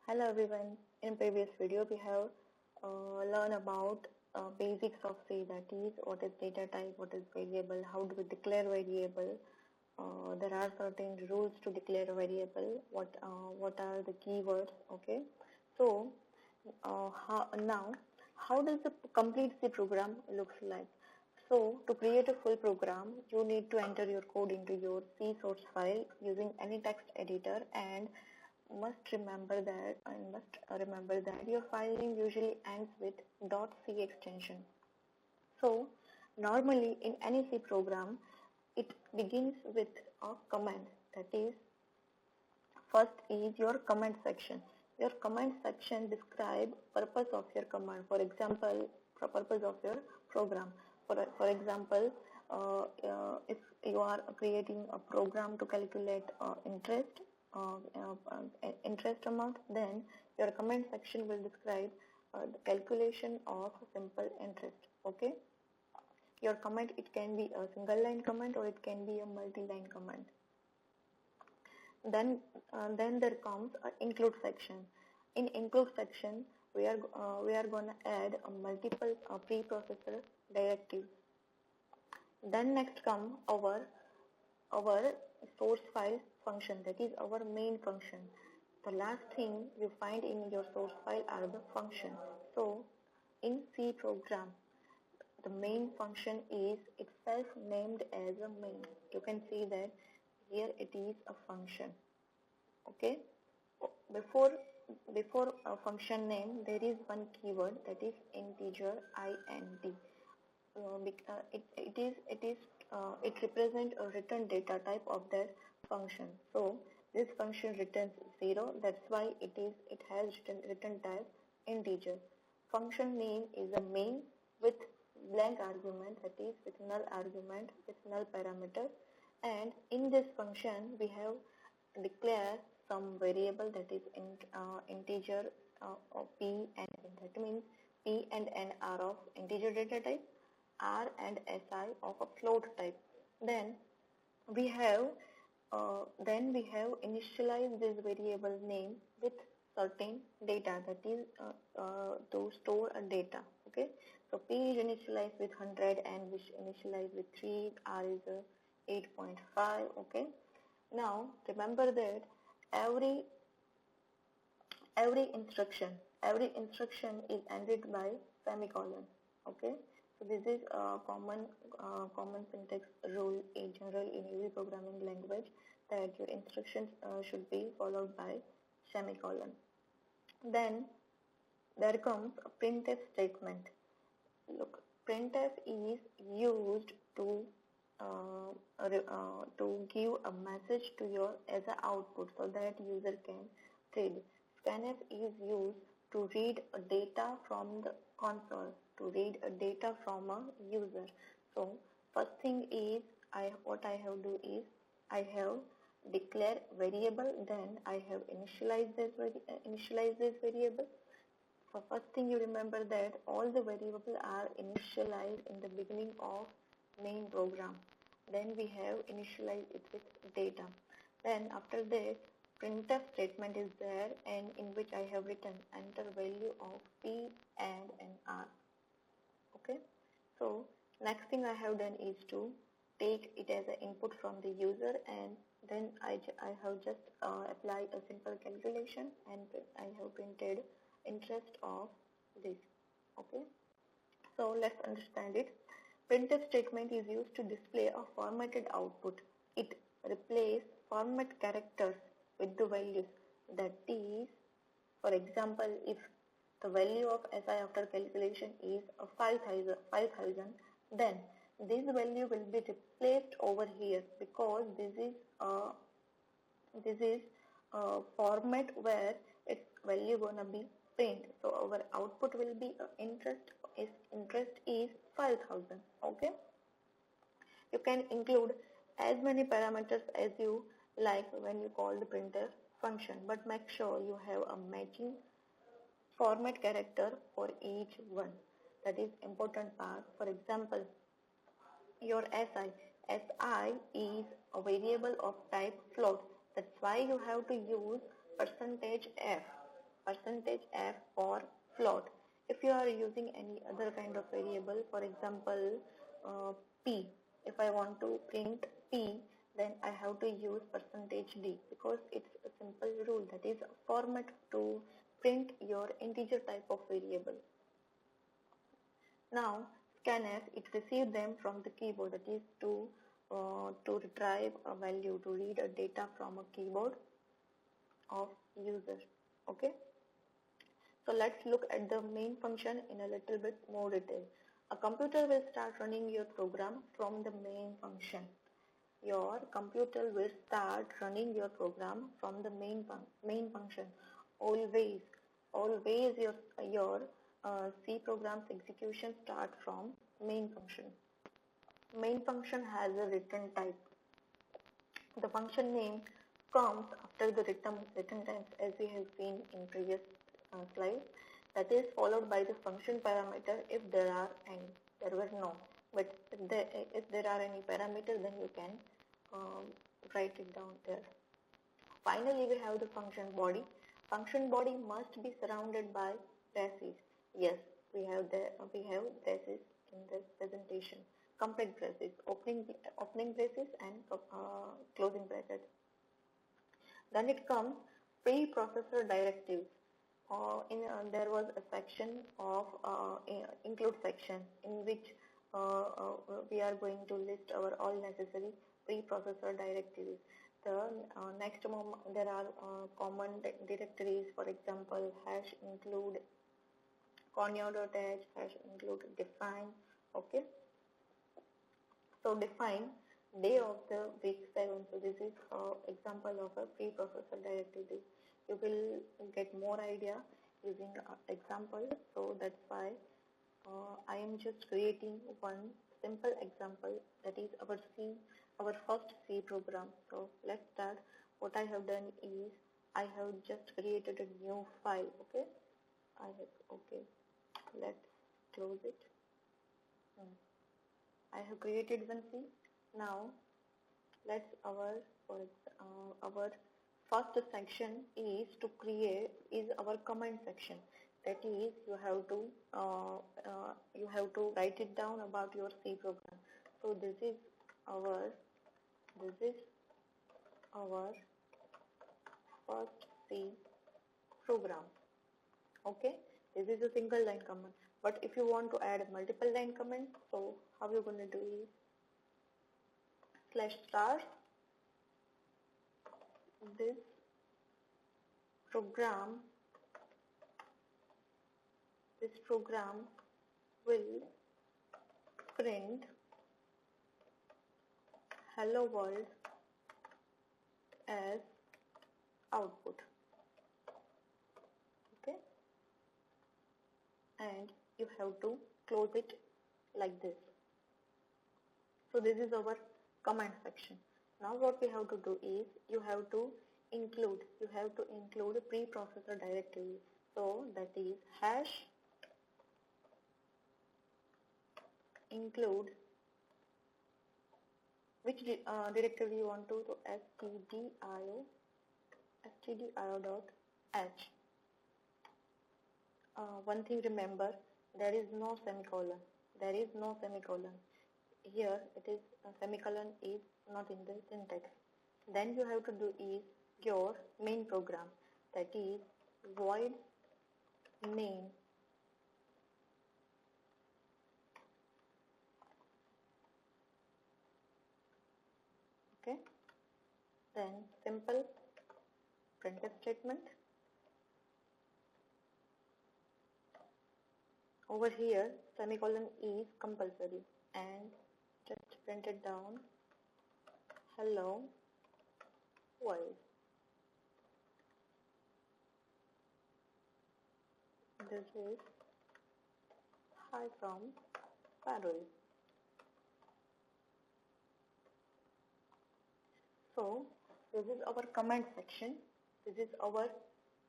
Hello everyone. In previous video we have learned about basics of C, that is what is data type, what is variable, how do we declare variable. There are certain rules to declare a variable. What are the keywords? Okay. So how does the complete C program looks like? So to create a full program, you need to enter your code into your C source file using any text editor, and must remember that your file name usually ends with .c extension. So normally in any C program, it begins with a command. That is, first is your command section. Your command section describe purpose of your command. For example, purpose of your program. For example, if you are creating a program to calculate interest amount, then your command section will describe the calculation of simple interest. Okay. Your command, it can be a single line command or it can be a multi-line command. Then there comes an include section. In include section, we are going to add a multiple preprocessor directives. Then next come our source file function, that is our main function. The last thing you find in your source file are the functions. So in C program, the main function is itself named as a main. You can see that here it is a function. Okay. Before a function name, there is one keyword, that is integer int. It represents a return data type of that function. So this function returns 0. That's why it has return type integer. Function name is a main with blank argument, that is with null argument, with null parameter. And in this function we have declare some variable, that is integer of p and n. That means p and n are of integer data type, r and si of a float type. Then we have initialized this variable name with certain data, that is to store a data. Okay, so p is initialized with 100 and we initialize with 3, r is 8.5. okay. Now remember that every instruction is ended by semicolon. Okay, so this is a common syntax rule in general in every programming language, that your instructions should be followed by semicolon. Then there comes a printf statement. Look, printf is used to give a message to your as an output so that user can read. Scanf is used to read a data from the console, to read a data from a user. So first thing is what I have do is I have declare variable, then I have initialize this variable. So first thing you remember that all the variables are initialized in the beginning of main program. Then we have initialized it with data. Then after this, printf statement is there, and in which I have written enter value of p and n r. Okay. So next thing I have done is to take it as an input from the user, and then I have just applied a simple calculation, and I have printed interest of this. Okay. So let's understand it. Printf statement is used to display a formatted output. It replaces format characters with the values. That is, for example, if the value of SI after calculation is 5,000, then this value will be replaced over here, because this is a format where its value gonna be print. So our output will be interest is 5,000. Okay. You can include as many parameters as you like when you call the printf function, but make sure you have a matching format character for each one. That is important part. For example, your SI is a variable of type float. That's why you have to use %f. %f for float. If you are using any other kind of variable, for example, p, if I want to print p, then I have to use %d because it's a simple rule, that is a format to print your integer type of variable. Now scanf, it receives them from the keyboard, that is to retrieve a value, to read a data from a keyboard of user. Okay, so let's look at the main function in a little bit more detail. A computer will start running your program from the main function. Your computer will start running your program from the main function. Always your C program's execution start from main function. Main function has a return type. The function name comes after the return type, as we have seen in previous slide. That is followed by the function parameter if there are any. There were no, but if there are any parameter, then you can write it down there. Finally, we have the function body. Function body must be surrounded by braces. Yes, we have braces in this presentation. Complete braces, opening braces and closing brackets. Then it comes preprocessor directives. There was a section of include section in which we are going to list our all necessary preprocessor directives. The next moment there are common directories, for example, hash include conio.h, hash include define. Okay, so define day of the week 7. So this is example of a preprocessor directive. You will get more idea using example. So that's why I am just creating one simple example, that is our first C program. So let's start. What I have done is I have just created a new file. Okay, let's close it. I have created one C. Now let's our first section is our comment section. That is, you have to write it down about your C program. So this is our first C program. Okay, this is a single line comment. But if you want to add a multiple line comment, so how you're going to do is /* this program will print hello world as output. Okay, and you have to close it like this. So this is our command section. Now what we have to do is you have to include preprocessor directory. So that is hash include which directory you want to, so stdio.h. One thing remember, there is no semicolon. Here it is semicolon is not in the syntax. Then you have to do is your main program, that is void main. Okay, then simple printf statement. Over here semicolon is compulsory, and just print it down, hello world. This is hi from Parul. So this is our comment section, this is our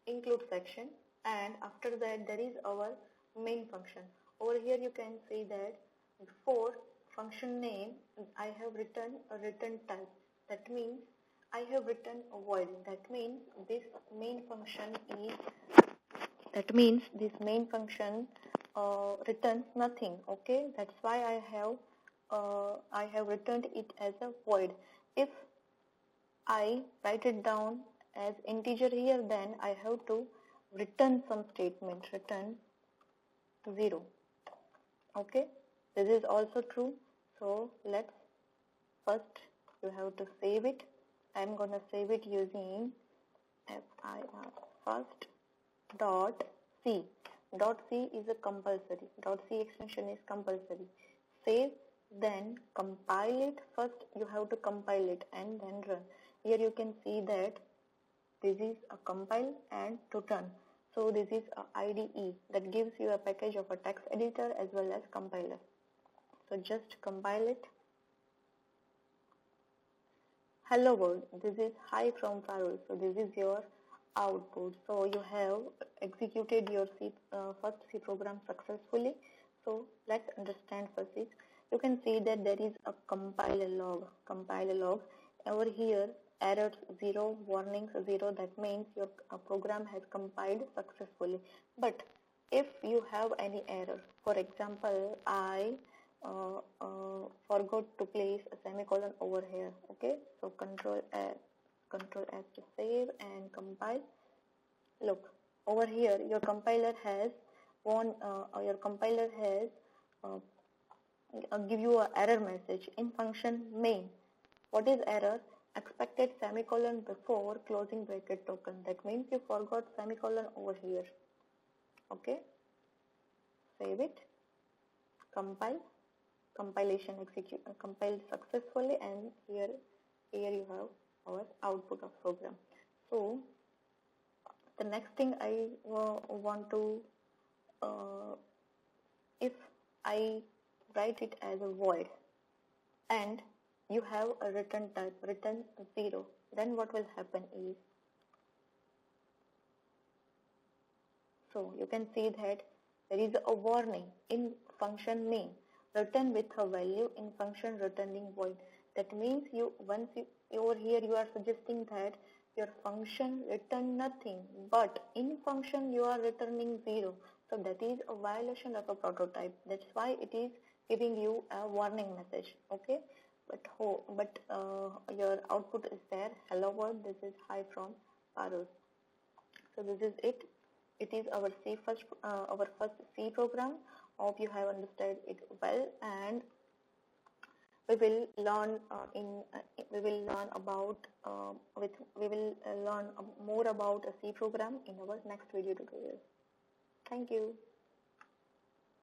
include section, and after that there is our main function. Over here you can see that before function name I have written a return type. That means I have written a void. That means this main function is That means this main function returns nothing. Okay, that's why I have returned it as a void. If I write it down as integer here, then I have to return some statement, return 0. Okay, this is also true. So let's first, you have to save it. I'm gonna save it using FIR first dot C. Dot C is a compulsory. Dot C extension is compulsory. Save, then compile it. First you have to compile it and then run. Here you can see that this is a compile and to run. So this is a IDE that gives you a package of a text editor as well as compiler. So just compile it. Hello world, this is hi from Farul. So this is your output. So you have executed your first C program successfully. So let's understand first is, you can see that there is a compile log. Over here, errors 0, warnings 0. That means your program has compiled successfully. But if you have any error, for example, I forgot to place a semicolon over here. Okay, so control S to save and compile. Look over here, your compiler has give you an error message in function main. What is error? Expected semicolon before closing bracket token. That means you forgot semicolon over here. Okay, save it, compile. Compilation compiled successfully, and here you have our output of program. So the next thing I want to if I write it as a void and you have a return type, return 0, then what will happen is, so you can see that there is a warning in function main, return with a value in function returning void. That means over here you are suggesting that your function return nothing, but in function you are returning 0. So that is a violation of a prototype. That's why it is giving you a warning message. Okay, but your output is there. Hello world, this is hi from Parul. So this is it. It is our first C program. Hope you have understood it well, and we will learn more about a C program in our next video tutorial. Thank you.